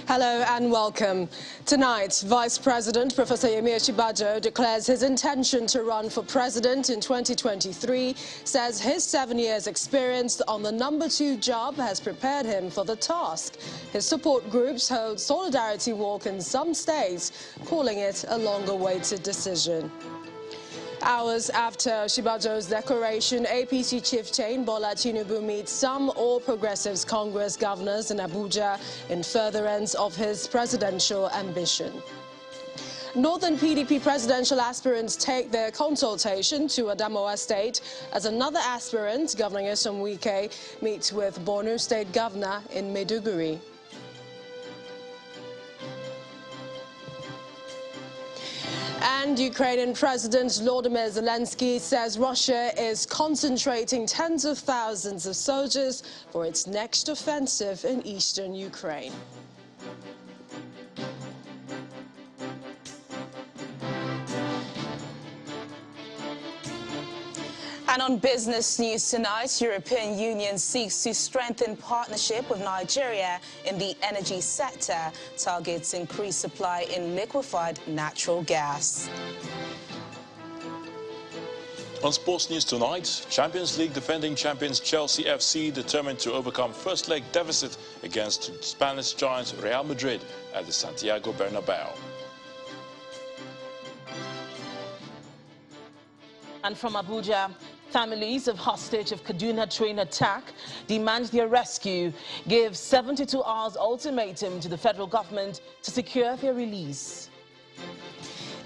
Hello and welcome. Tonight, Vice President Professor Osinbajo declares his intention to run for president in 2023, says his 7 years experience on the #2 job has prepared him for the task. His support groups hold solidarity walk in some states, calling it a long-awaited decision. Hours after Osinbajo's declaration, APC chieftain Bola Tinubu meets some All Progressives Congress governors in Abuja in furtherance of his presidential ambition. Northern PDP presidential aspirants take their consultation to Adamawa State as another aspirant, Governor Nyesom Wike, meets with Borno State Governor in Maiduguri. And Ukrainian President Volodymyr Zelensky says Russia is concentrating tens of thousands of soldiers for its next offensive in eastern Ukraine. And on business news tonight, European Union seeks to strengthen partnership with Nigeria in the energy sector, targets increased supply in liquefied natural gas. On sports news tonight, Champions League defending champions Chelsea FC determined to overcome first leg deficit against Spanish giants Real Madrid at the Santiago Bernabeu. And from Abuja, families of hostage of Kaduna train attack demand their rescue, give 72 hours ultimatum to the federal government to secure their release.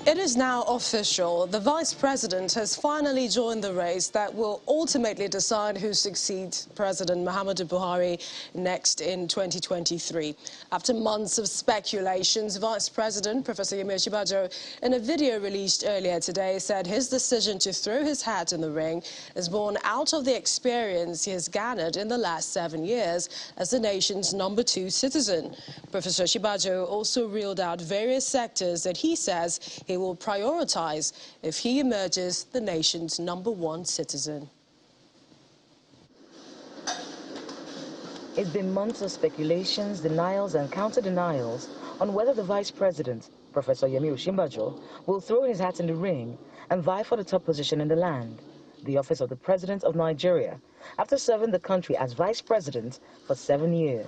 It is now official. The Vice President has finally joined the race that will ultimately decide who succeeds President Muhammadu Buhari next in 2023. After months of speculations, Vice President Professor Osinbajo, in a video released earlier today, said his decision to throw his hat in the ring is born out of the experience he has garnered in the last 7 years as the nation's #2 citizen. Professor Osinbajo also reeled out various sectors that he says he will prioritize if he emerges the nation's #1 citizen. It's been months of speculations, denials and counter-denials on whether the Vice President, Professor Osinbajo, will throw his hat in the ring and vie for the top position in the land, the office of the President of Nigeria, after serving the country as Vice President for 7 years.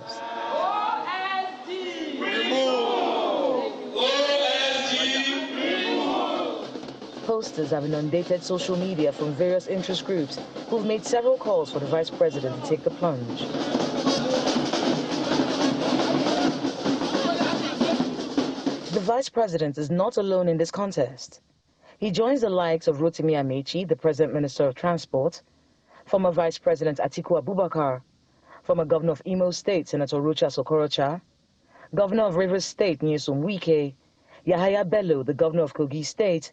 Posters have inundated social media from various interest groups who've made several calls for the Vice President to take the plunge. The Vice President is not alone in this contest. He joins the likes of Rotimi Amechi, the Present Minister of Transport, former Vice President Atiku Abubakar, former Governor of Imo State, Senator Rocha Sokorocha, Governor of Rivers State, Nyesom Wike, Yahaya Bello, the Governor of Kogi State,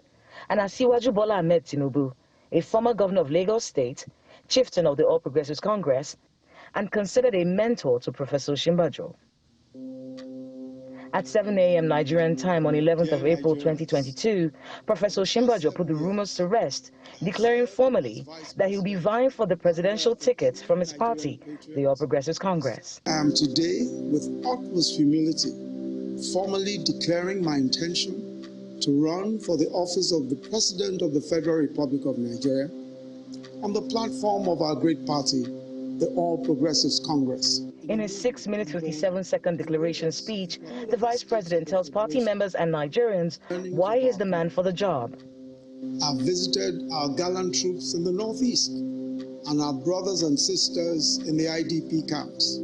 and Asiwaju Bola Ahmed Tinubu, a former governor of Lagos State, chieftain of the All Progressives Congress, and considered a mentor to Professor Osinbajo. At 7 a.m. Nigerian time on 11th of April 2022, Professor Osinbajo put the rumors to rest, declaring formally that he'll be vying for the presidential ticket from his party, the All Progressives Congress. I am today, with utmost humility, formally declaring my intention to run for the office of the President of the Federal Republic of Nigeria on the platform of our great party, the All Progressives Congress. In his 6-minute 57-second declaration speech, the Vice President tells party members and Nigerians why he is the man for the job. I've visited our gallant troops in the Northeast and our brothers and sisters in the IDP camps.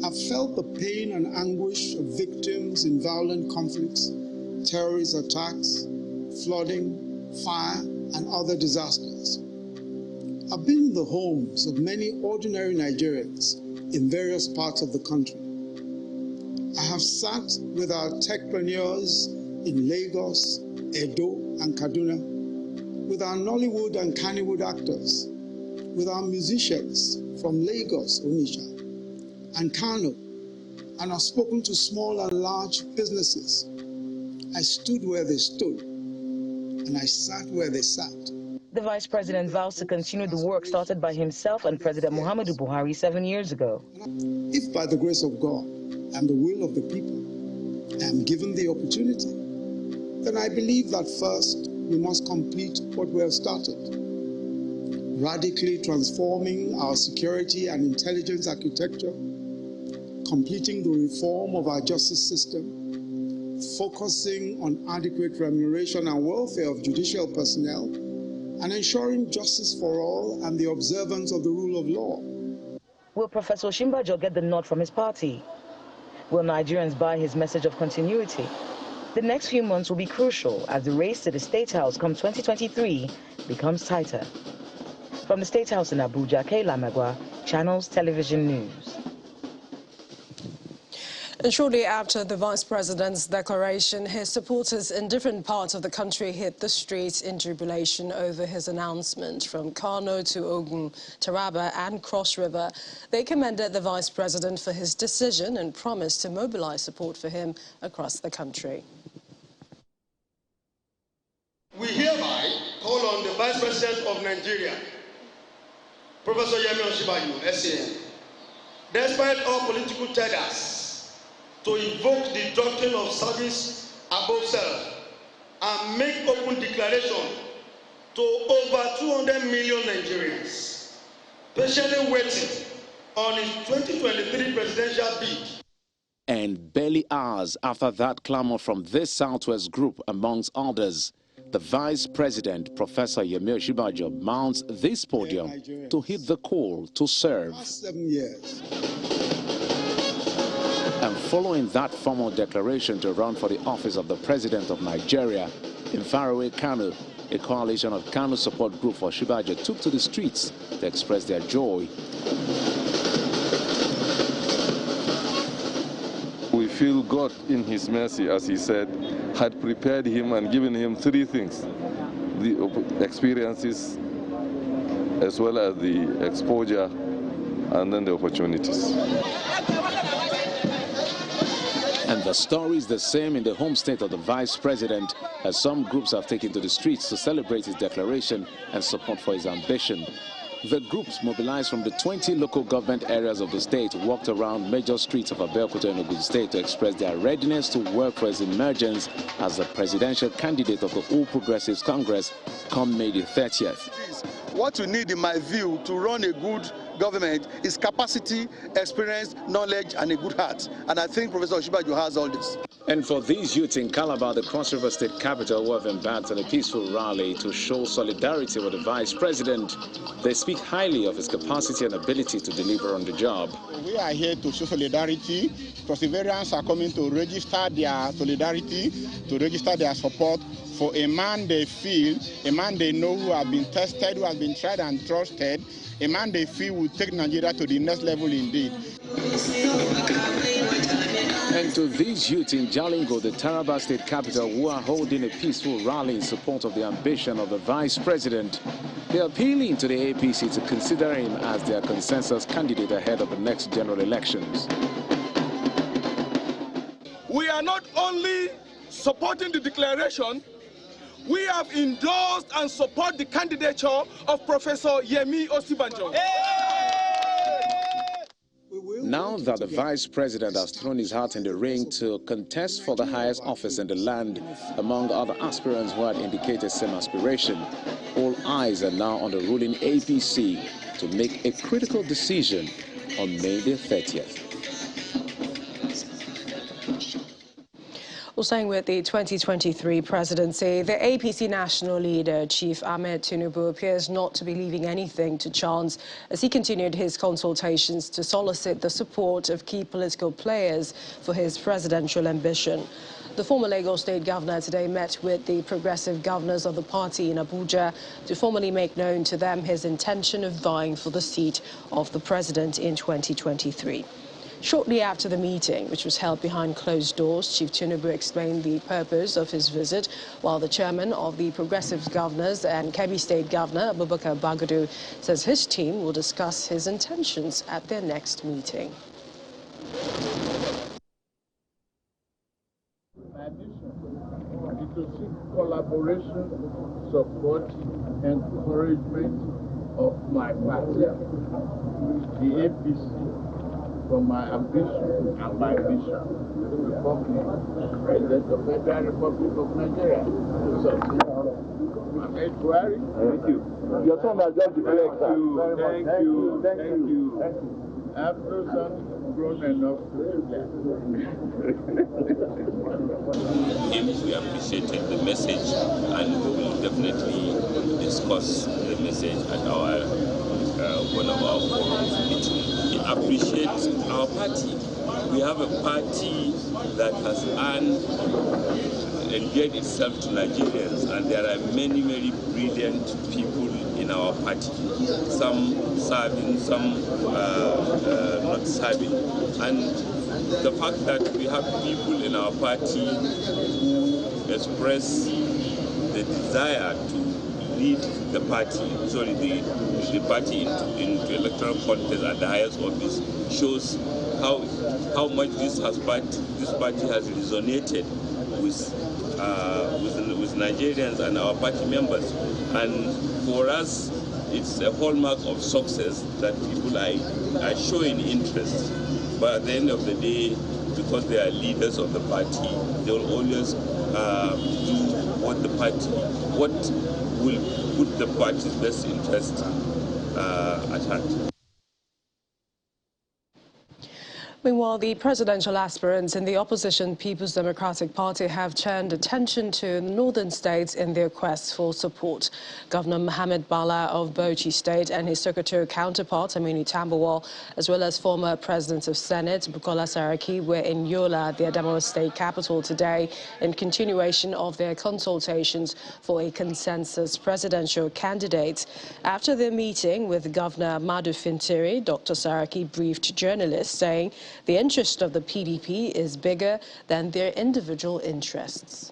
I've felt the pain and anguish of victims in violent conflicts, terrorist attacks, flooding, fire, and other disasters. I've been in the homes of many ordinary Nigerians in various parts of the country. I have sat with our techpreneurs in Lagos, Edo, and Kaduna, with our Nollywood and Kannywood actors, with our musicians from Lagos, Onitsha, and Kano, and I've spoken to small and large businesses. I stood where they stood, and I sat where they sat. The Vice President vows to continue the work started by himself and President Muhammadu Buhari 7 years ago. If by the grace of God and the will of the people, am given the opportunity, then I believe that first we must complete what we have started, radically transforming our security and intelligence architecture, completing the reform of our justice system, focusing on adequate remuneration and welfare of judicial personnel, and ensuring justice for all and the observance of the rule of law. Will Professor Osinbajo get the nod from his party? Will Nigerians buy his message of continuity? The next few months will be crucial as the race to the State House come 2023 becomes tighter. From the State House in Abuja, Kayla Megwa, Channels Television News. And shortly after the Vice President's declaration, his supporters in different parts of the country hit the streets in jubilation over his announcement. From Kano to Ogun, Taraba and Cross River, they commended the Vice President for his decision and promised to mobilize support for him across the country. We hereby call on the Vice President of Nigeria, Professor Yemi Osinbajo, SAN, despite all political tethers, to invoke the doctrine of service above self and make open declaration to over 200 million Nigerians patiently waiting on his 2023 presidential bid. And barely hours after that clamor from this Southwest group, amongst others, the Vice President, Professor Yemi Osinbajo, mounts this podium to hit the call to serve. 7 years. And following that formal declaration to run for the office of the President of Nigeria, in faraway Kano, a coalition of Kano support group for Osinbajo took to the streets to express their joy. We feel God in his mercy, as he said, had prepared him and given him three things: the experiences, as well as the exposure, and then the opportunities. And the story is the same in the home state of the Vice President, as some groups have taken to the streets to celebrate his declaration and support for his ambition. The groups, mobilized from the 20 local government areas of the state, walked around major streets of Abeokuta and Ogun State to express their readiness to work for his emergence as the presidential candidate of the All Progressives Congress come May the 30th. What you need, in my view, to run a good government is capacity, experience, knowledge, and a good heart. And I think Professor Osinbajo has all this. And for these youth in Calabar, the Cross River State capital, who have embarked on a peaceful rally to show solidarity with the Vice President, they speak highly of his capacity and ability to deliver on the job. We are here to show solidarity. Perseverance are coming to register their solidarity, to register their support for a man they feel, a man they know who have been tested, who has been tried and trusted, a man they feel will take Nigeria to the next level indeed. And to these youth in Jalingo, the Taraba State capital, who are holding a peaceful rally in support of the ambition of the Vice President, they are appealing to the APC to consider him as their consensus candidate ahead of the next general elections. We are not only supporting the declaration, we have endorsed and support the candidature of Professor Yemi Osinbajo. Now that the Vice President has thrown his hat in the ring to contest for the highest office in the land, among other aspirants who had indicated same aspiration, all eyes are now on the ruling APC to make a critical decision on May the 30th. Well, staying with the 2023 presidency, the APC national leader, Chief Ahmed Tinubu, appears not to be leaving anything to chance as he continued his consultations to solicit the support of key political players for his presidential ambition. The former Lagos State governor today met with the progressive governors of the party in Abuja to formally make known to them his intention of vying for the seat of the president in 2023. Shortly after the meeting, which was held behind closed doors, Chief Tinubu explained the purpose of his visit, while the chairman of the Progressive Governors and Kebbi State Governor, Abubakar Bagadu, says his team will discuss his intentions at their next meeting. My mission is to seek collaboration, support, and encouragement of my party, the APC, for my ambition and my vision to become the President of the Federal Republic of Nigeria. So, thank you. Your son has just declared. Thank you. I have no son grown enough to declare. We appreciated the message, and we will definitely discuss the message at our one of our forums meeting. We appreciate our party. We have a party that has endeared itself to Nigerians, and there are many, very brilliant people in our party. Some serving, some not serving. And the fact that we have people in our party who express the desire to lead the party, the party into electoral contest at the highest office, shows how much this party has resonated with Nigerians and our party members. And for us, it's a hallmark of success that people are showing interest. But at the end of the day, because they are leaders of the party, they will always do what will put the party's best interest at heart. Meanwhile, the presidential aspirants in the opposition People's Democratic Party have turned attention to the northern states in their quest for support. Governor Mohammed Bala of Bauchi State and his secretarial counterpart, Aminu Tambuwal, as well as former presidents of Senate, Bukola Saraki, were in Yola, the Adamawa state capital, today in continuation of their consultations for a consensus presidential candidate. After their meeting with Governor Madu Fintiri, Dr. Saraki briefed journalists, saying the interest of the PDP is bigger than their individual interests.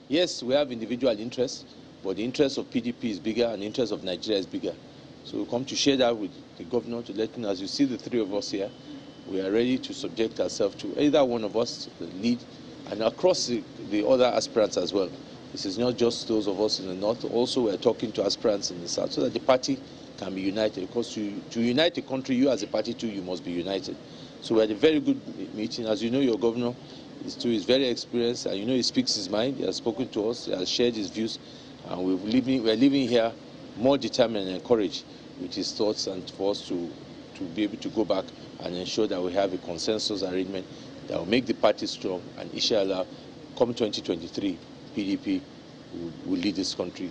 Yes, we have individual interests, but the interest of PDP is bigger and the interest of Nigeria is bigger. So we come to share that with the governor to let him know, as you see the three of us here, we are ready to subject ourselves to either one of us, the lead, and across the other aspirants as well. This is not just those of us in the north, also we are talking to aspirants in the south so that the party can be united, because to unite a country, you as a party too, you must be united. So we had a very good meeting. As you know, your governor is very experienced, and you know he speaks his mind. He has spoken to us, he has shared his views, and we are living here more determined and encouraged with his thoughts, and for us to be able to go back and ensure that we have a consensus arrangement that will make the party strong, and inshallah, come 2023, PDP will lead this country.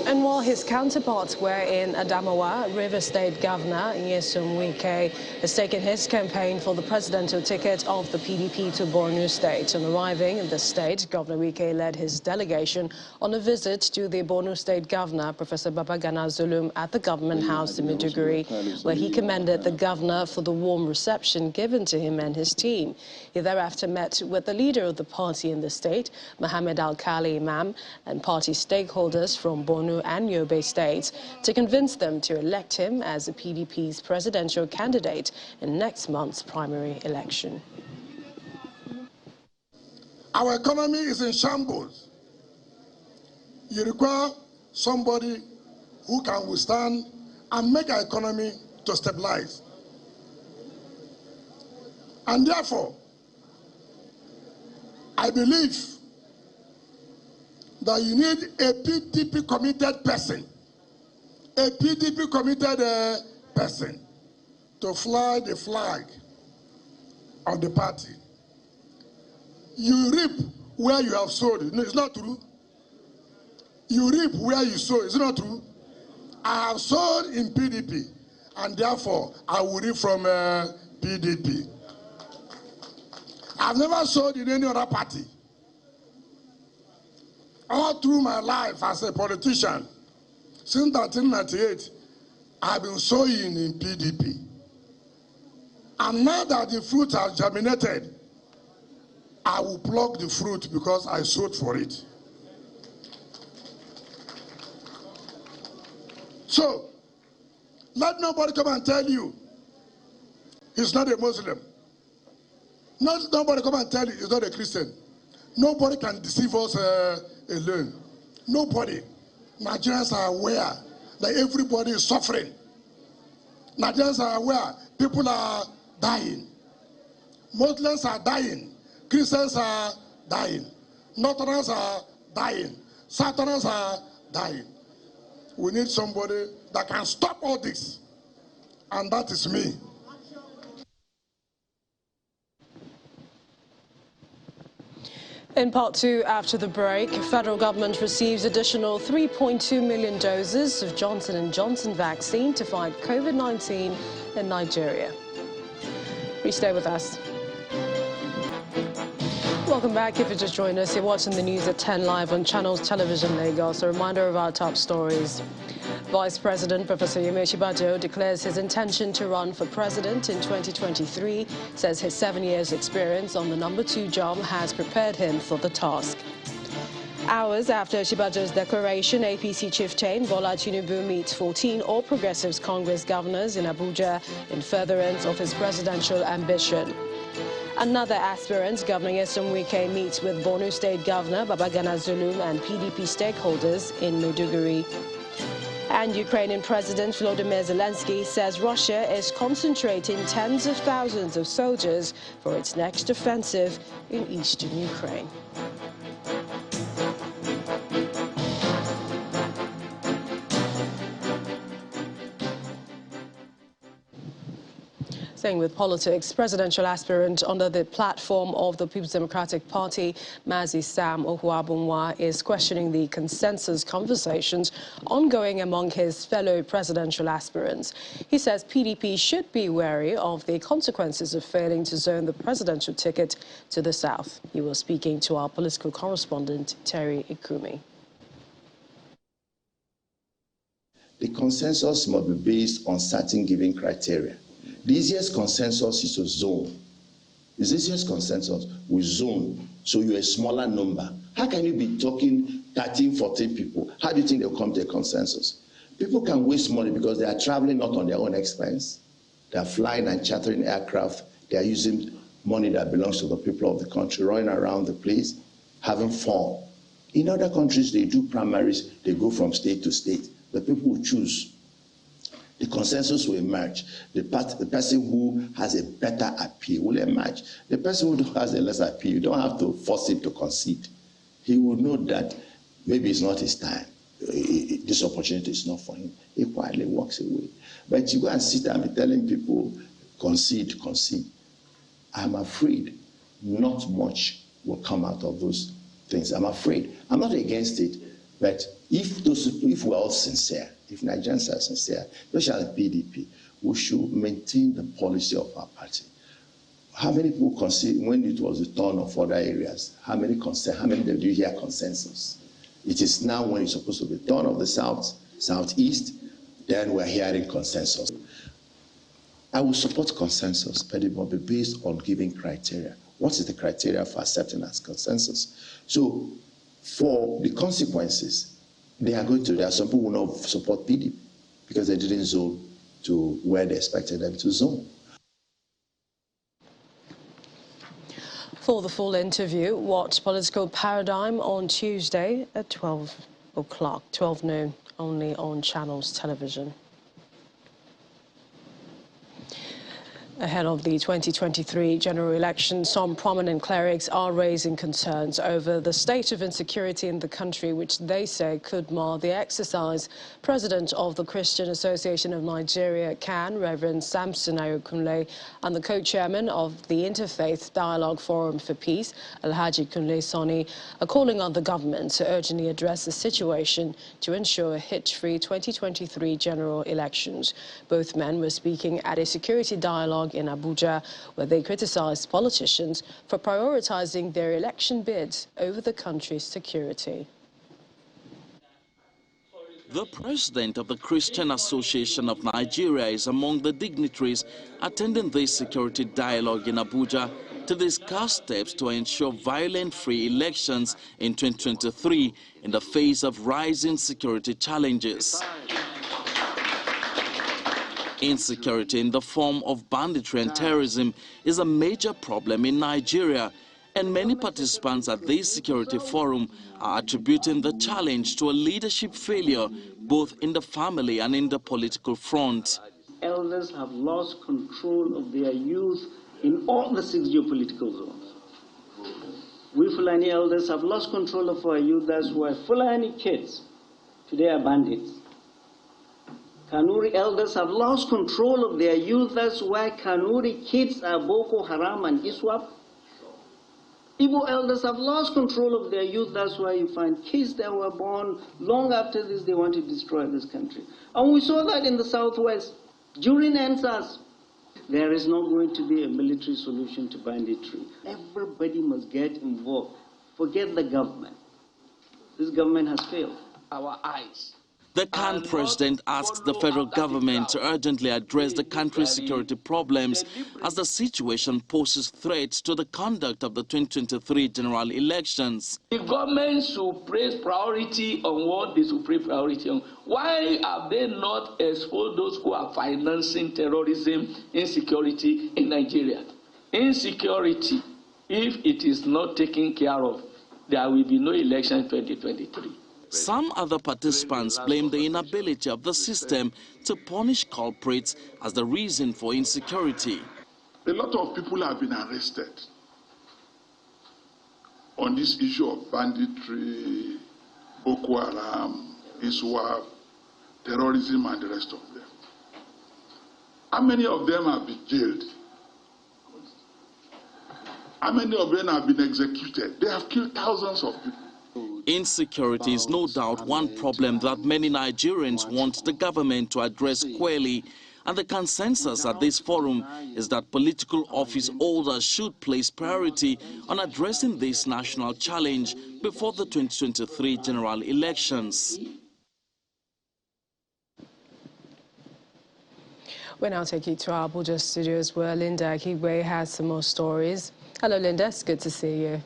And while his counterparts were in Adamawa, River State Governor Nyesom Wike has taken his campaign for the presidential ticket of the PDP to Borno State. On arriving in the state, Governor Wike led his delegation on a visit to the Borno State Governor, Professor Babagana Zulum, at the Government House in Maiduguri, where he commended the governor for the warm reception given to him and his team. He thereafter met with the leader of the party in the state, Mohammed Al-Khali Imam, and party stakeholders from Borno and Yobe states to convince them to elect him as the PDP's presidential candidate in next month's primary election. Our economy is in shambles. You require somebody who can withstand and make our economy to stabilize. And therefore, I believe that you need a PDP committed person, to fly the flag of the party. You reap where you have sowed. No, it's not true. You reap where you sow. Is it not true? I have sowed in PDP, and therefore I will reap from PDP. I've never sowed in any other party. All through my life as a politician, since 1998, I've been sowing in PDP. And now that the fruit has germinated, I will pluck the fruit because I sowed for it. So, let nobody come and tell you he's not a Muslim. Nobody come and tell you he's not a Christian. Nobody can deceive us alone. Nobody. Nigerians are aware that everybody is suffering. Nigerians are aware people are dying. Muslims are dying. Christians are dying. Northerners are dying. Southerners are dying. We need somebody that can stop all this. And that is me. In part two, after the break, federal government receives additional 3.2 million doses of Johnson & Johnson vaccine to fight COVID-19 in Nigeria. Please stay with us. Welcome back. If you just joined us, you're watching the news at 10 live on Channels Television Lagos. A reminder of our top stories. Vice President Professor Yemi Osinbajo declares his intention to run for president in 2023, says his 7 years experience on the #2 job has prepared him for the task. Hours after Osinbajo's declaration, APC chieftain Bola Tinubu meets 14 All Progressives Congress governors in Abuja in furtherance of his presidential ambition. Another aspirant, Governor Nyesom Wike, meets with Borno State Governor Babagana Zulum and PDP stakeholders in Maiduguri. And Ukrainian President Volodymyr Zelensky says Russia is concentrating tens of thousands of soldiers for its next offensive in eastern Ukraine. Staying with politics, presidential aspirant under the platform of the People's Democratic Party, Mazi Sam Ohuabunwa, is questioning the consensus conversations ongoing among his fellow presidential aspirants. He says PDP should be wary of the consequences of failing to zone the presidential ticket to the south. He was speaking to our political correspondent, Terry Ikumi. The consensus must be based on certain given criteria. The easiest consensus is to zone. The easiest consensus with zone, so you're a smaller number. How can you be talking 13, 14 people? How do you think they'll come to a consensus? People can waste money because they are traveling not on their own expense. They are flying and chartering aircraft. They are using money that belongs to the people of the country, running around the place, having fun. In other countries, they do primaries. They go from state to state. The people will choose. The consensus will emerge. The person who has a better appeal will emerge. The person who has a less appeal, you don't have to force him to concede. He will know that maybe it's not his time. This opportunity is not for him. He quietly walks away. But you go and sit and be telling people, concede, concede. I'm afraid not much will come out of those things. I'm afraid. I'm not against it, but if we're all sincere, if Nigerians are sincere, especially PDP, we should maintain the policy of our party. How many people concede when it was the turn of other areas? How many do you hear consensus? It is now when it's supposed to be the turn of the south, southeast, then we're hearing consensus. I will support consensus, but it will be based on giving criteria. What is the criteria for accepting as consensus? So for the consequences, there are some people who will not support PDP because they didn't zone to where they expected them to zone. For the full interview, watch Political Paradigm on Tuesday at 12 o'clock, 12 noon, only on Channels Television. Ahead of the 2023 general election, some prominent clerics are raising concerns over the state of insecurity in the country, which they say could mar the exercise. President of the Christian Association of Nigeria, CAN, Reverend Samson Ayokunle, and the co-chairman of the Interfaith Dialogue Forum for Peace, Alhaji Kunle Sani, are calling on the government to urgently address the situation to ensure hitch-free 2023 general elections. Both men were speaking at a security dialogue in Abuja, where they criticized politicians for prioritizing their election bids over the country's security. The president of the Christian Association of Nigeria is among the dignitaries attending this security dialogue in Abuja to discuss steps to ensure violent-free elections in 2023 in the face of rising security challenges. Insecurity in the form of banditry and terrorism is a major problem in Nigeria, And many participants at this security forum are attributing the challenge to a leadership failure, both in the family and in the political front. Elders have lost control of their youth in all the 6 geopolitical zones. We Fulani elders have lost control of our youth. That's why Fulani kids today are bandits. Kanuri elders have lost control of their youth. That's why Kanuri kids are Boko Haram and ISWAP. Igbo elders have lost control of their youth. That's why you find kids that were born long after this, they want to destroy this country. And we saw that in the Southwest. During NSAS, there is not going to be a military solution to banditry. Everybody must get involved. Forget the government. This government has failed. Our eyes. The Khan president asks the federal government to urgently address the country's security problems as the situation poses threats to the conduct of the 2023 general elections. The government should place priority on what they should place priority on. Why have they not exposed those who are financing terrorism, insecurity in Nigeria? Insecurity, if it is not taken care of, there will be no election in 2023. Some other participants blame the inability of the system to punish culprits as the reason for insecurity. A lot of people have been arrested on this issue of banditry, Boko Haram, ISWAP, terrorism, and the rest of them. How many of them have been jailed? How many of them have been executed? They have killed thousands of people. Insecurity is no doubt one problem that many Nigerians want the government to address squarely, and the consensus at this forum is that political office holders should place priority on addressing this national challenge before the 2023 general elections. We now take you to our Abuja studios where Linda Akigwe has some more stories. Hello, Linda. It's good to see you.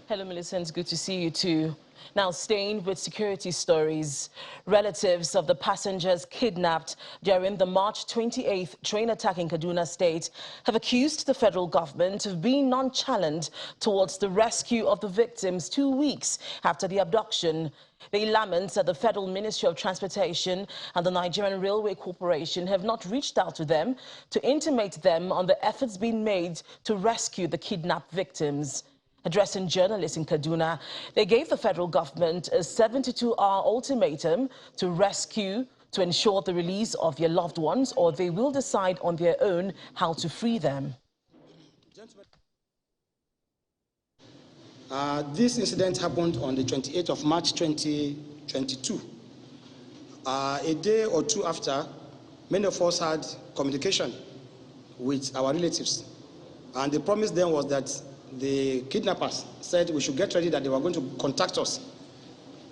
Hello, Millicent. Good to see you too. Now, staying with security stories, relatives of the passengers kidnapped during the March 28th train attack in Kaduna State have accused the federal government of being nonchalant towards the rescue of the victims 2 weeks after the abduction. They lament that the Federal Ministry of Transportation and the Nigerian Railway Corporation have not reached out to them to intimate them on the efforts being made to rescue the kidnapped victims. Addressing journalists in Kaduna, they gave the federal government a 72-hour ultimatum to ensure the release of their loved ones, or they will decide on their own how to free them. This incident happened on the 28th of March 2022. A day or two after, many of us had communication with our relatives, and the promise then was that the kidnappers said we should get ready, that they were going to contact us.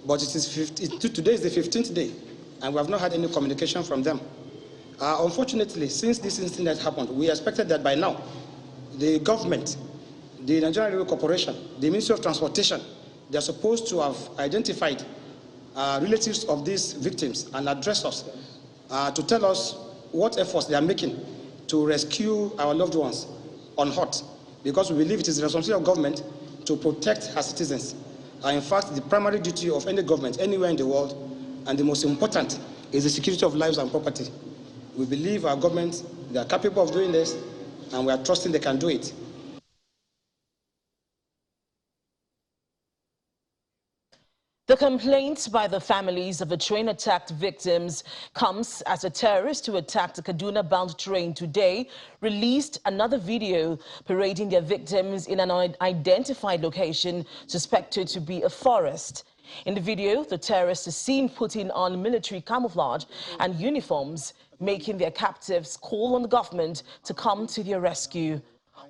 But today is the 15th day, and we have not had any communication from them. Unfortunately, since this incident happened, we expected that by now, the government, the Nigerian Railway Corporation, the Ministry of Transportation, they are supposed to have identified relatives of these victims and address us to tell us what efforts they are making to rescue our loved ones on hot. Because we believe it is the responsibility of government to protect her citizens. In fact, the primary duty of any government anywhere in the world, and the most important, is the security of lives and property. We believe our government, they are capable of doing this, and we are trusting they can do it. The complaints by the families of the train-attacked victims comes as a terrorist who attacked a Kaduna-bound train today released another video parading their victims in an unidentified location suspected to be a forest. In the video, the terrorists are seen putting on military camouflage and uniforms, making their captives call on the government to come to their rescue.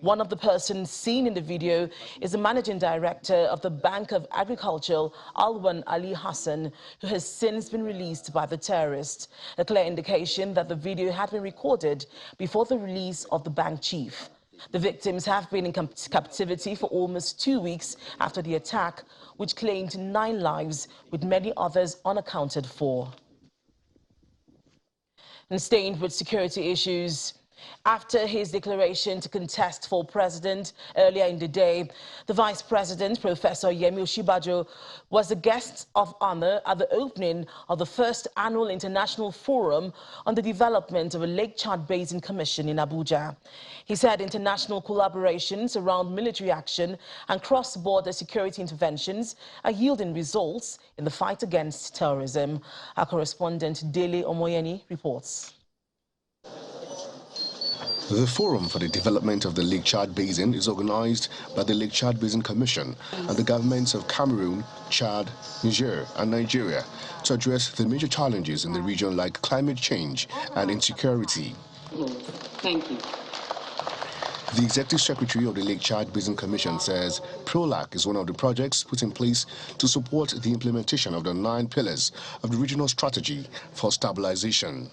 One of the persons seen in the video is the managing director of the Bank of Agriculture, Alwan Ali Hassan, who has since been released by the terrorists. A clear indication that the video had been recorded before the release of the bank chief. The victims have been in captivity for almost 2 weeks after the attack, which claimed 9 lives, with many others unaccounted for. And staying with security issues, After his declaration to contest for president earlier in the day, the Vice President, Professor Yemi Osinbajo, was the guest of honor at the opening of the first annual International Forum on the Development of a Lake Chad Basin Commission in Abuja. He said international collaborations around military action and cross-border security interventions are yielding results in the fight against terrorism. Our correspondent Dele Omoyeni reports. The Forum for the Development of the Lake Chad Basin is organized by the Lake Chad Basin Commission and the governments of Cameroon, Chad, Niger and Nigeria to address the major challenges in the region like climate change and insecurity. Thank you. The Executive Secretary of the Lake Chad Basin Commission says PROLAC is one of the projects put in place to support the implementation of the 9 pillars of the regional strategy for stabilization.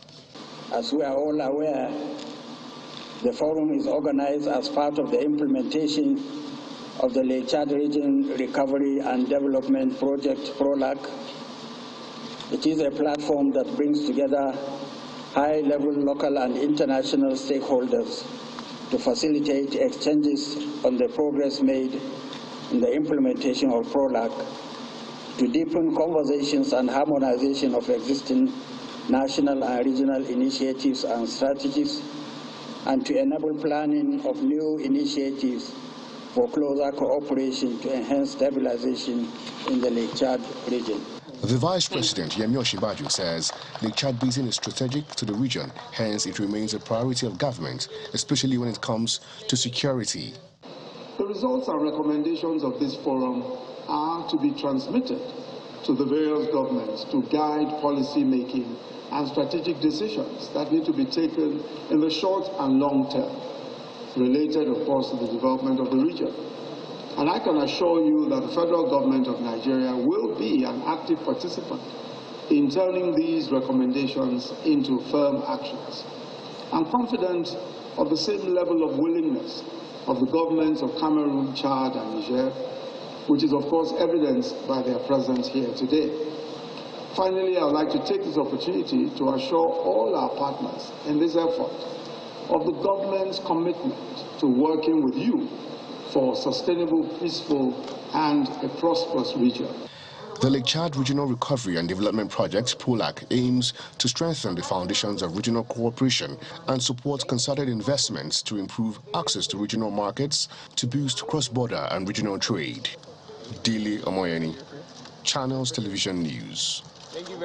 As we are all aware, the forum is organized as part of the implementation of the Lake Chad Region Recovery and Development Project, PROLAC. It is a platform that brings together high-level local and international stakeholders to facilitate exchanges on the progress made in the implementation of PROLAC, to deepen conversations and harmonization of existing national and regional initiatives and strategies, and to enable planning of new initiatives for closer cooperation to enhance stabilization in the Lake Chad region. The Vice President, Yemi Osinbajo, says Lake Chad Basin is strategic to the region, hence it remains a priority of government, especially when it comes to security. The results and recommendations of this forum are to be transmitted to the various governments to guide policy making and strategic decisions that need to be taken in the short and long term, related, of course, to the development of the region. And I can assure you that the federal government of Nigeria will be an active participant in turning these recommendations into firm actions. I'm confident of the same level of willingness of the governments of Cameroon, Chad, and Niger, which is, of course, evidenced by their presence here today. Finally, I would like to take this opportunity to assure all our partners in this effort of the government's commitment to working with you for sustainable, peaceful, and a prosperous region. The Lake Chad Regional Recovery and Development Project, PROLAC, aims to strengthen the foundations of regional cooperation and support concerted investments to improve access to regional markets to boost cross-border and regional trade. Dele Omoyeni, Channels Television News.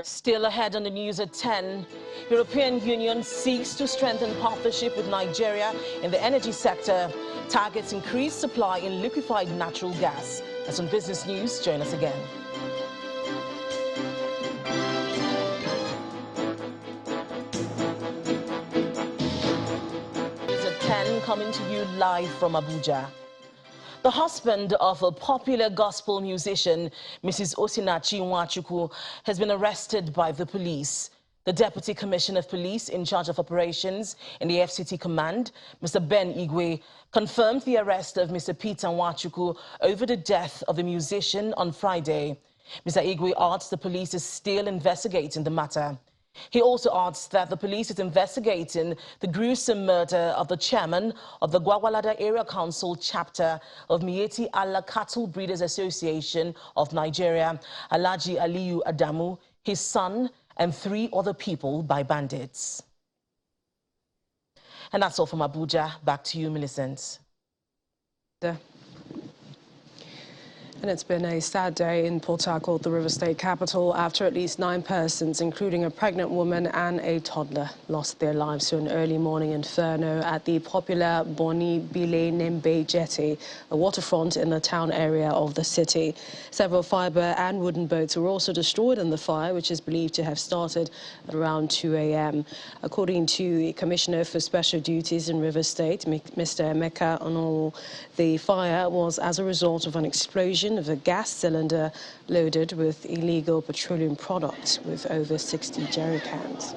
Still ahead on the news at 10, European Union seeks to strengthen partnership with Nigeria in the energy sector, targets increased supply in liquefied natural gas. That's on Business News. Join us again. News at 10 coming to you live from Abuja. The husband of a popular gospel musician, Mrs. Osinachi Nwachukwu, has been arrested by the police. The Deputy Commissioner of Police in charge of operations in the FCT Command, Mr. Ben Igwe, confirmed the arrest of Mr. Peter Nwachukwu over the death of the musician on Friday. Mr. Igwe adds the police is still investigating the matter. He also adds that the police is investigating the gruesome murder of the chairman of the Gwagwalada Area Council chapter of Miyetti Allah Cattle Breeders Association of Nigeria, Alhaji Aliyu Adamu, his son, and 3 other people by bandits. And that's all from Abuja. Back to you, Millicent. And it's been a sad day in Port Harcourt, the River State capital, after at least 9 persons, including a pregnant woman and a toddler, lost their lives to an early morning inferno at the popular Boni Bile Nembe jetty, a waterfront in the town area of the city. Several fibre and wooden boats were also destroyed in the fire, which is believed to have started at around 2 a.m. According to the Commissioner for Special Duties in River State, Mr. Emeka Onolu, the fire was as a result of an explosion of a gas cylinder loaded with illegal petroleum products with over 60 jerry cans.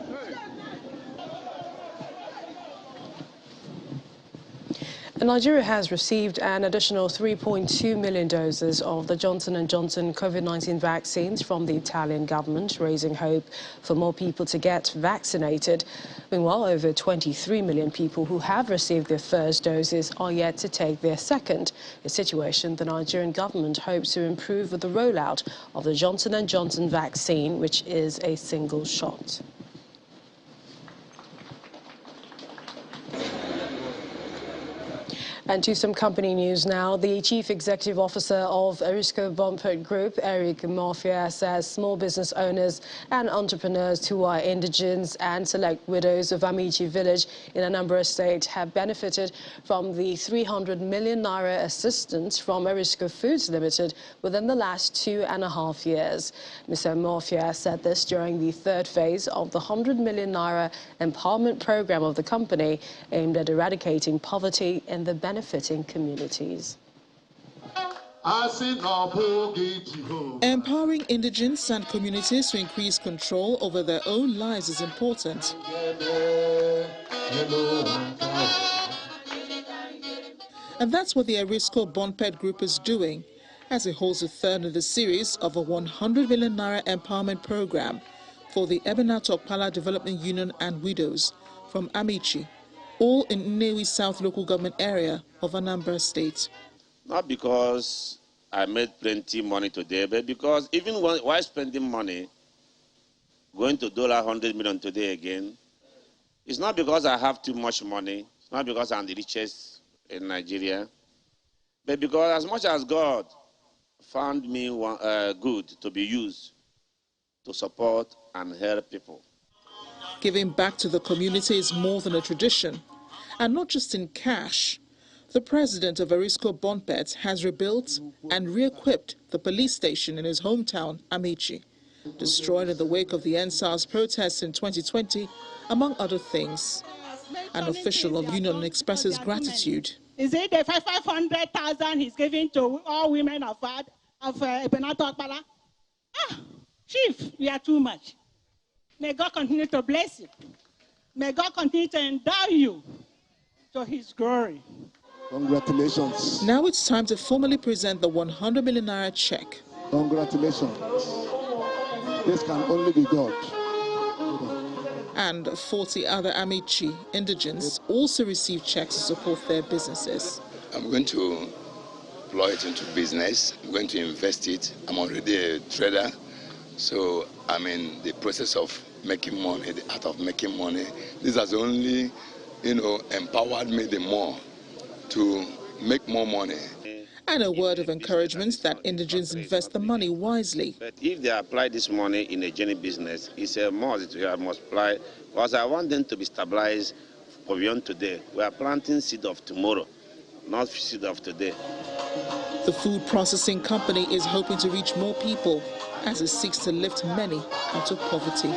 Nigeria has received an additional 3.2 million doses of the Johnson & Johnson COVID-19 vaccines from the Italian government, raising hope for more people to get vaccinated. Meanwhile, over 23 million people who have received their first doses are yet to take their second, a situation the Nigerian government hopes to improve with the rollout of the Johnson & Johnson vaccine, which is a single shot. And to some company news now. The Chief Executive Officer of Erisco Bumpert Group, Eric Mafia, says small business owners and entrepreneurs who are indigenes and select widows of Amici village in Anambra State have benefited from the 300 million naira assistance from Erisco Foods Limited within the last 2.5 years. Mr. Mafia said this during the third phase of the 100 million naira empowerment program of the company aimed at eradicating poverty in the benefiting communities. Empowering indigents and communities to increase control over their own lives is important. And that's what the Erisco Bumpert Group is doing, as it holds the third in the series of a 100 million naira empowerment program for the Ebenator Pala Development Union and widows from Amici, all in Nnewi South local government area of Anambra State. Not because I made plenty money today, but because even while spending money, going to $100 million today again, it's not because I have too much money, it's not because I'm the richest in Nigeria, but because as much as God found me good to be used to support and help people. Giving back to the community is more than a tradition, and not just in cash. The president of Erisco Bumpert has rebuilt and re-equipped the police station in his hometown, Amici, destroyed in the wake of the NSAS protests in 2020, among other things. An official of union expresses gratitude. Is it the 500,000 he's giving to all women of Ebenator Pala? Chief, you are too much. May God continue to bless you. May God continue to endow you to his glory. Congratulations. Now it's time to formally present the 100 million naira check. Congratulations. This can only be God. And 40 other Amici indigents also received checks to support their businesses. I'm going to employ it into business. I'm going to invest it. I'm already a trader. So I'm in the process of making money, the art of making money. This has only, empowered me the more to make more money. And a word of encouragement that indigents invest the money wisely. But if they apply this money in a journey business, it's a must. I must apply, because I want them to be stabilized for beyond today. We are planting seed of tomorrow, not seed of today. The food processing company is hoping to reach more people as it seeks to lift many out of poverty.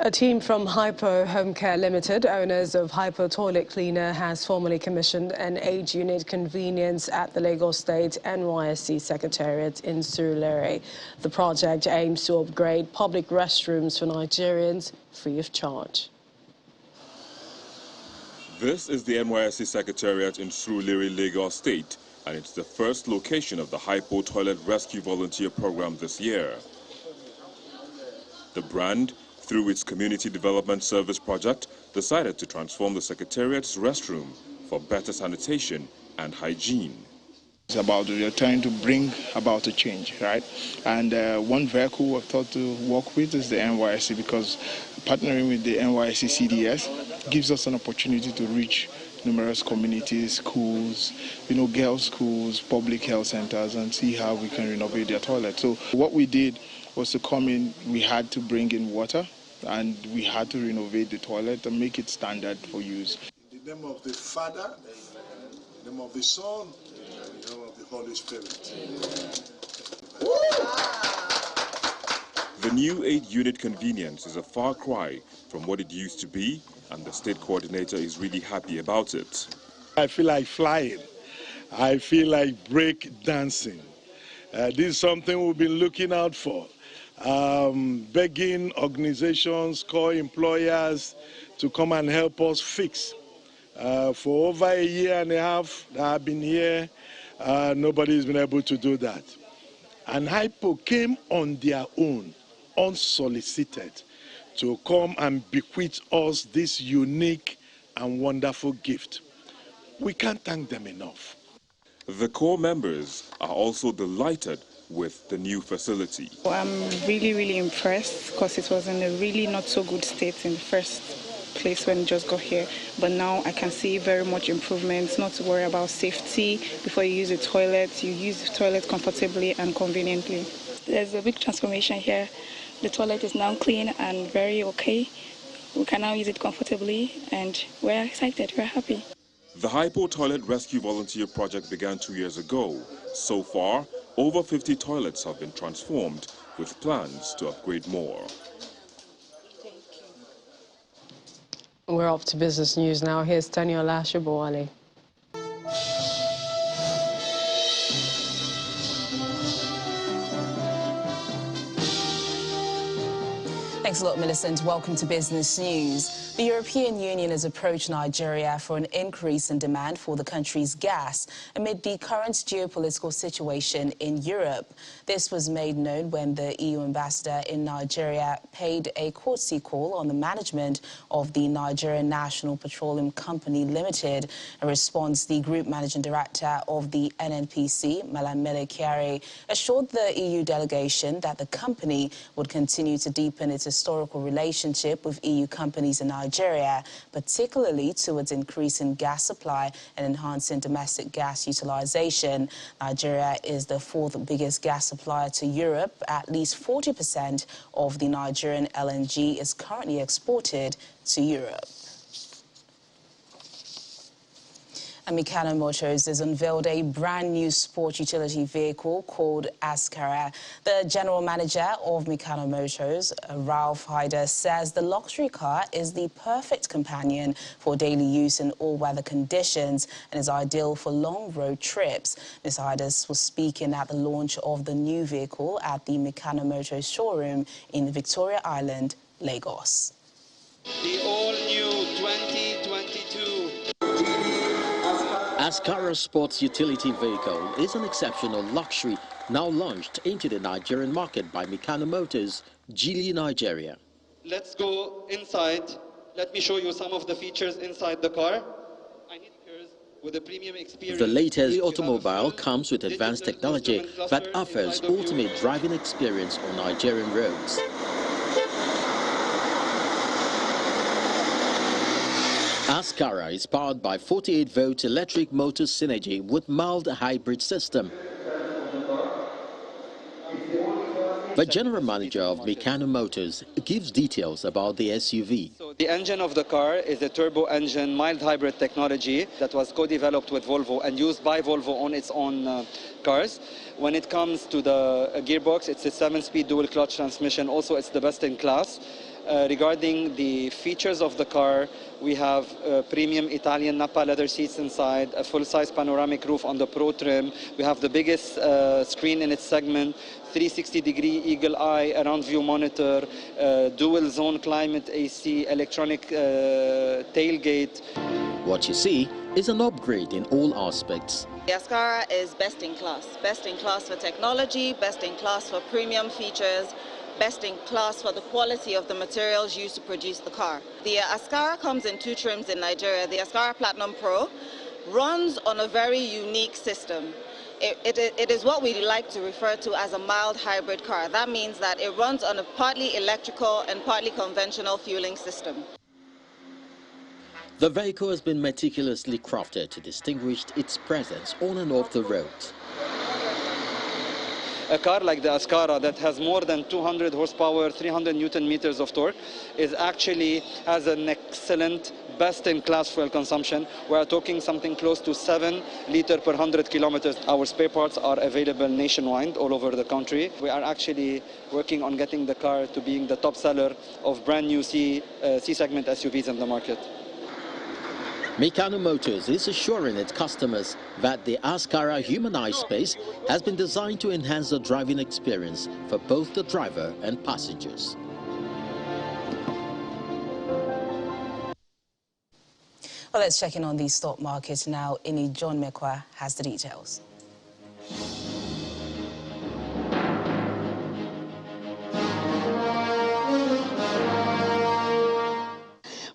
A team from Hypo Home Care Limited, owners of Hypo Toilet Cleaner, has formally commissioned an 8-unit convenience at the Lagos State NYSC Secretariat in Surulere. The project aims to upgrade public restrooms for Nigerians free of charge. This is the NYSC Secretariat in Surulere, Lagos State, and it's the first location of the Hypo Toilet Rescue Volunteer Program this year. The brand, through its Community Development Service project, decided to transform the Secretariat's restroom for better sanitation and hygiene. It's about we're trying to bring about a change, right? And one vehicle we've thought to work with is the NYSC, because partnering with the NYSC CDS gives us an opportunity to reach numerous communities, schools, girls' schools, public health centers, and see how we can renovate their toilets. So what we did was to come in, we had to bring in water, and we had to renovate the toilet and make it standard for use. In the name of the Father, in the name of the Son, in the name of the Holy Spirit. The new 8-unit convenience is a far cry from what it used to be, and the state coordinator is really happy about it. I feel like flying. I feel like break dancing. This is something we've been looking out for. begging organizations, core employers to come and help us fix. For over a year and a half that I've been here, nobody's been able to do that. And Hypo came on their own, unsolicited, to come and bequeath us this unique and wonderful gift. We can't thank them enough. The core members are also delighted with the new facility. I'm really impressed because it was in a really not so good state in the first place when it just got here. But now I can see very much improvements, not to worry about safety. Before you use the toilet, you use the toilet comfortably and conveniently. There's a big transformation here. The toilet is now clean and very okay. We can now use it comfortably and we're excited, we're happy. The Hypo Toilet Rescue Volunteer Project began 2 years ago. So far, over 50 toilets have been transformed, with plans to upgrade more. We're off to business news now. Here's Taniola Shibowale. Thanks a lot, Millicent. Welcome to Business News. The European Union has approached Nigeria for an increase in demand for the country's gas amid the current geopolitical situation in Europe. This was made known when the EU ambassador in Nigeria paid a courtesy call on the management of the Nigerian National Petroleum Company Limited. In response, the group managing director of the NNPC, Malamele Kyari, assured the EU delegation that the company would continue to deepen its historical relationship with EU companies in Nigeria, particularly towards increasing gas supply and enhancing domestic gas utilization. Nigeria is the fourth biggest gas supplier to Europe. At least 40% of the Nigerian LNG is currently exported to Europe. Mikano Motors has unveiled a brand new sport utility vehicle called Ascara. The general manager of Mikano Motors, Ralph Hyder, says the luxury car is the perfect companion for daily use in all weather conditions and is ideal for long road trips. Ms. Hyder was speaking at the launch of the new vehicle at the Mikano Motors showroom in Victoria Island, Lagos. The all-new 2022 Ascara Sports Utility Vehicle is an exceptional luxury now launched into the Nigerian market by Mikano Motors, Geely, Nigeria. Let's go inside. Let me show you some of the features inside the car. With a premium experience. The latest automobile comes with advanced technology that offers ultimate driving experience on Nigerian roads. Ascara is powered by 48-volt electric motor synergy with mild hybrid system. The general manager of Mikano Motors gives details about the SUV. So the engine of the car is a turbo engine, mild hybrid technology that was co-developed with Volvo and used by Volvo on its own cars. When it comes to the gearbox, it's a 7-speed dual clutch transmission. Also, it's the best in class. Regarding the features of the car, we have premium Italian Nappa leather seats inside, a full-size panoramic roof on the Pro trim. We have the biggest screen in its segment, 360-degree eagle eye, around view monitor, dual zone climate AC, electronic tailgate. What you see is an upgrade in all aspects. The Ascara is best in class for technology, best in class for premium features, best in class for the quality of the materials used to produce the car. The Ascara comes in two trims in Nigeria. The Ascara Platinum Pro runs on a very unique system. It is what we like to refer to as a mild hybrid car. That means that it runs on a partly electrical and partly conventional fueling system. The vehicle has been meticulously crafted to distinguish its presence on and off the road. A car like the Ascara that has more than 200 horsepower, 300 Newton meters of torque has an excellent, best-in-class fuel consumption. We are talking something close to 7 liters per 100 kilometers. Our spare parts are available nationwide, all over the country. We are actually working on getting the car to being the top seller of brand new C-segment SUVs in the market. Mikano Motors is assuring its customers that the Ascara humanized space has been designed to enhance the driving experience for both the driver and passengers. Well, let's check in on the stock market now. John Mekwa has the details.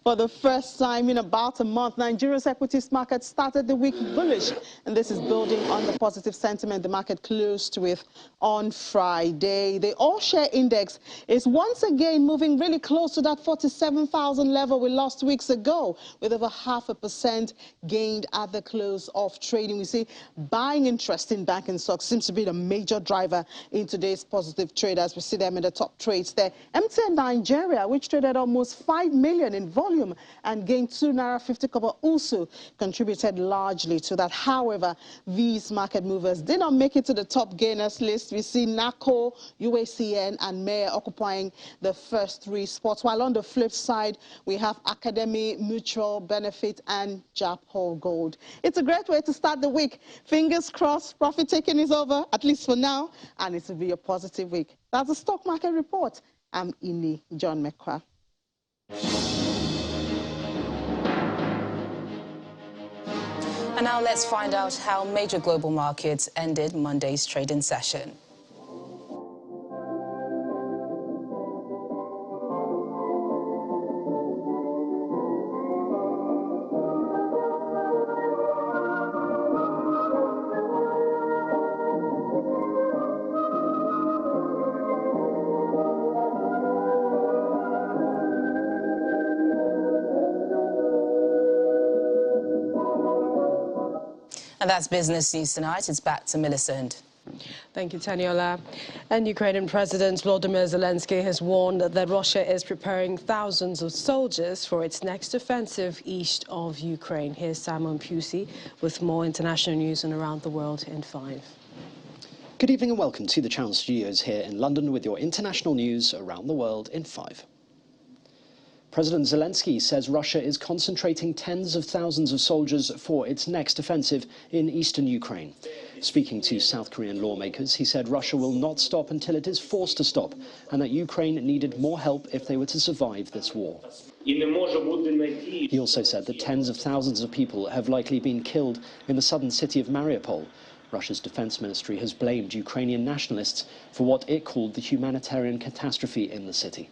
For the first time in about a month, Nigeria's equities market started the week bullish, and this is building on the positive sentiment the market closed with on Friday. The all-share index is once again moving really close to that 47,000 level we lost weeks ago, with over 0.5% gained at the close of trading. We see buying interest in banking stocks seems to be the major driver in today's positive trade, as we see them in the top trades there. MTN Nigeria, which traded almost 5 million in volume and gained 2 naira 50 kobo, also contributed largely to that. However, these market movers did not make it to the top gainers list. We see NACO, UACN and Mayor occupying the first 3 spots, while on the flip side we have Academy, Mutual Benefit and Japhol Gold. It's a great way to start the week. Fingers crossed, profit taking is over, at least for now, and it will be a positive week. That's the stock market report. I'm John Mekwa. And now let's find out how major global markets ended Monday's trading session. And that's Business News Tonight. It's back to Millicent. Thank you, Taniola. And Ukrainian President Volodymyr Zelensky has warned that Russia is preparing thousands of soldiers for its next offensive east of Ukraine. Here's Simon Pusey with more international news and around the world in 5. Good evening and welcome to the Channel Studios here in London with your international news around the world in 5. President Zelensky says Russia is concentrating tens of thousands of soldiers for its next offensive in eastern Ukraine. Speaking to South Korean lawmakers, he said Russia will not stop until it is forced to stop, and that Ukraine needed more help if they were to survive this war. He also said that tens of thousands of people have likely been killed in the southern city of Mariupol. Russia's defense ministry has blamed Ukrainian nationalists for what it called the humanitarian catastrophe in the city.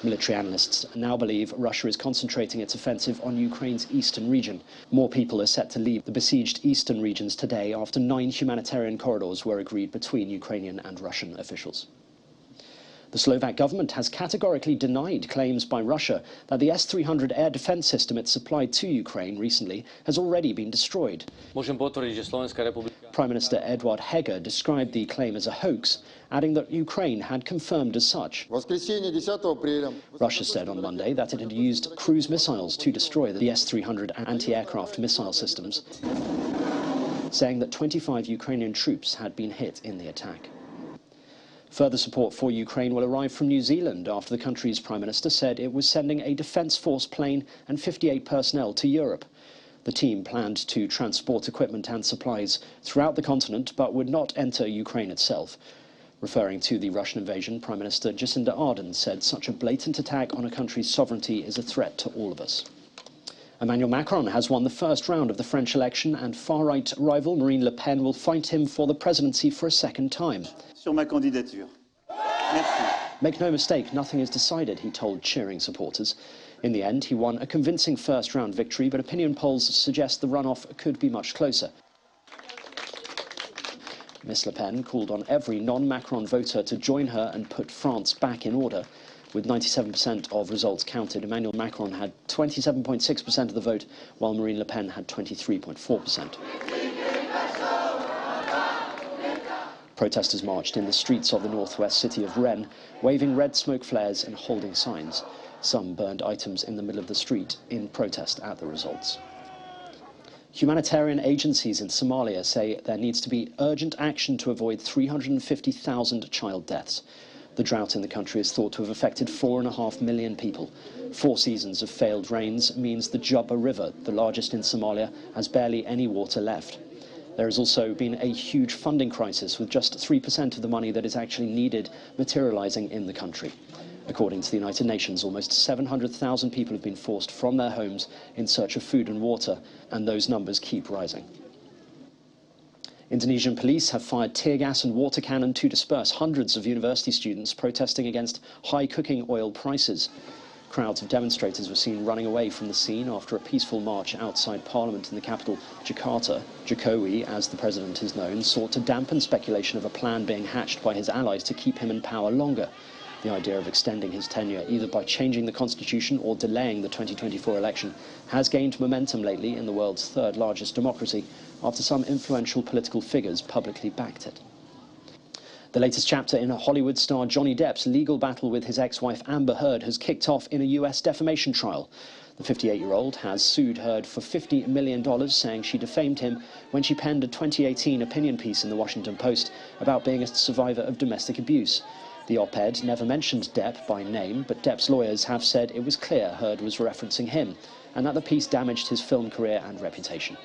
Military analysts now believe Russia is concentrating its offensive on Ukraine's eastern region. More people are set to leave the besieged eastern regions today after 9 humanitarian corridors were agreed between Ukrainian and Russian officials. The Slovak government has categorically denied claims by Russia that the S-300 air defense system it supplied to Ukraine recently has already been destroyed. Prime Minister Eduard Heger described the claim as a hoax, adding that Ukraine had confirmed as such. Russia said on Monday that it had used cruise missiles to destroy the S-300 anti-aircraft missile systems, saying that 25 Ukrainian troops had been hit in the attack. Further support for Ukraine will arrive from New Zealand after the country's Prime Minister said it was sending a Defence Force plane and 58 personnel to Europe. The team planned to transport equipment and supplies throughout the continent but would not enter Ukraine itself. Referring to the Russian invasion, Prime Minister Jacinda Ardern said such a blatant attack on a country's sovereignty is a threat to all of us. Emmanuel Macron has won the first round of the French election, and far-right rival Marine Le Pen will fight him for the presidency for a second time. Sur ma candidature. Merci. Make no mistake, nothing is decided, he told cheering supporters. In the end, he won a convincing first-round victory, but opinion polls suggest the runoff could be much closer. Miss Le Pen called on every non-Macron voter to join her and put France back in order. With 97% of results counted, Emmanuel Macron had 27.6% of the vote, while Marine Le Pen had 23.4%. Protesters marched in the streets of the northwest city of Rennes, waving red smoke flares and holding signs. Some burned items in the middle of the street in protest at the results. Humanitarian agencies in Somalia say there needs to be urgent action to avoid 350,000 child deaths. The drought in the country is thought to have affected 4.5 million people. 4 seasons of failed rains means the Juba River, the largest in Somalia, has barely any water left. There has also been a huge funding crisis, with just 3% of the money that is actually needed materializing in the country. According to the United Nations, almost 700,000 people have been forced from their homes in search of food and water, and those numbers keep rising. Indonesian police have fired tear gas and water cannon to disperse hundreds of university students protesting against high cooking oil prices. Crowds of demonstrators were seen running away from the scene after a peaceful march outside Parliament in the capital, Jakarta. Jokowi, as the president is known, sought to dampen speculation of a plan being hatched by his allies to keep him in power longer. The idea of extending his tenure either by changing the constitution or delaying the 2024 election has gained momentum lately in the world's third largest democracy after some influential political figures publicly backed it. The latest chapter in Hollywood star Johnny Depp's legal battle with his ex-wife Amber Heard has kicked off in a US defamation trial. The 58-year-old has sued Heard for $50 million, saying she defamed him when she penned a 2018 opinion piece in the Washington Post about being a survivor of domestic abuse. The op-ed never mentioned Depp by name, but Depp's lawyers have said it was clear Heard was referencing him, and that the piece damaged his film career and reputation.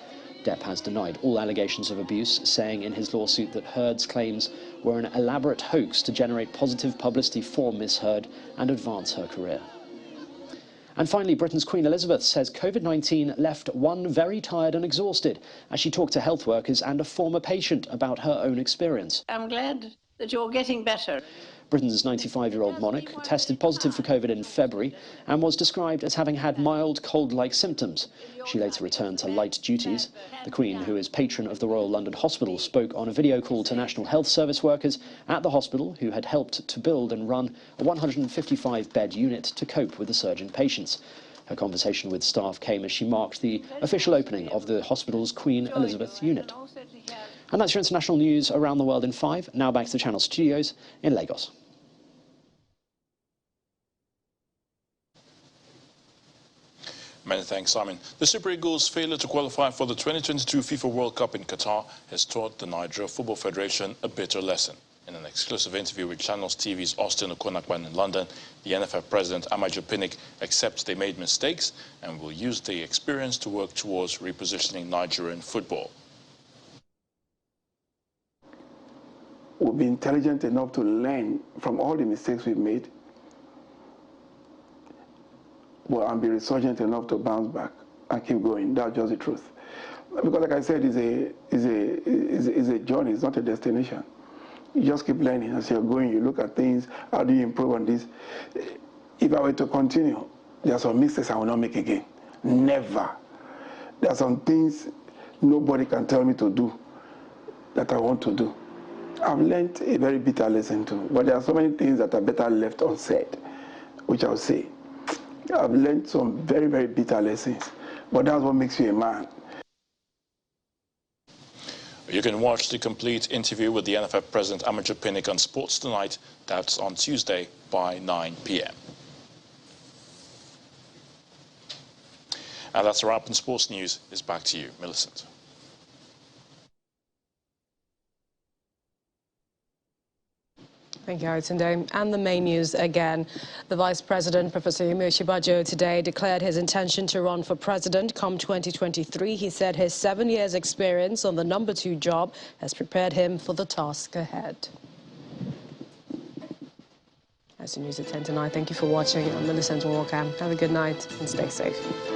Depp has denied all allegations of abuse, saying in his lawsuit that Heard's claims were an elaborate hoax to generate positive publicity for Miss Heard and advance her career. And finally, Britain's Queen Elizabeth says COVID-19 left one very tired and exhausted as she talked to health workers and a former patient about her own experience. I'm glad that you're getting better. Britain's 95-year-old monarch tested positive for COVID in February and was described as having had mild cold-like symptoms. She later returned to light duties. The Queen, who is patron of the Royal London Hospital, spoke on a video call to National Health Service workers at the hospital who had helped to build and run a 155-bed unit to cope with the surge in patients. Her conversation with staff came as she marked the official opening of the hospital's Queen Elizabeth unit. And that's your international news around the world in 5. Now back to the Channel studios in Lagos. Many thanks, Simon. The Super Eagles' failure to qualify for the 2022 FIFA World Cup in Qatar has taught the Nigeria Football Federation a bitter lesson. In an exclusive interview with Channels TV's Austin Okonakwan in London, the NFF president Amaju Pinnick accepts they made mistakes and will use the experience to work towards repositioning Nigerian football. We'll be intelligent enough to learn from all the mistakes we've made, and be resurgent enough to bounce back and keep going. That's just the truth. Because, like I said, it's a journey. It's not a destination. You just keep learning as you're going. You look at things. How do you improve on this? If I were to continue, there are some mistakes I will not make again. Never. There are some things nobody can tell me to do that I want to do. I've learned a very bitter lesson too, but there are so many things that are better left unsaid, which I'll say. I've learned some very, very bitter lessons, but that's what makes you a man. You can watch the complete interview with the NFF president Amaju Pinnick on Sports Tonight. That's on Tuesday by 9 p.m. And that's a wrap in sports news. It's back to you, Millicent. Thank you, Haritunde. And the main news again. The Vice President, Professor Yemi Osinbajo, today declared his intention to run for president come 2023. He said his 7 years' experience on the #2 job has prepared him for the task ahead. That's the news at 10 tonight. Thank you for watching. I'm Millicent Walker. Have a good night and stay safe.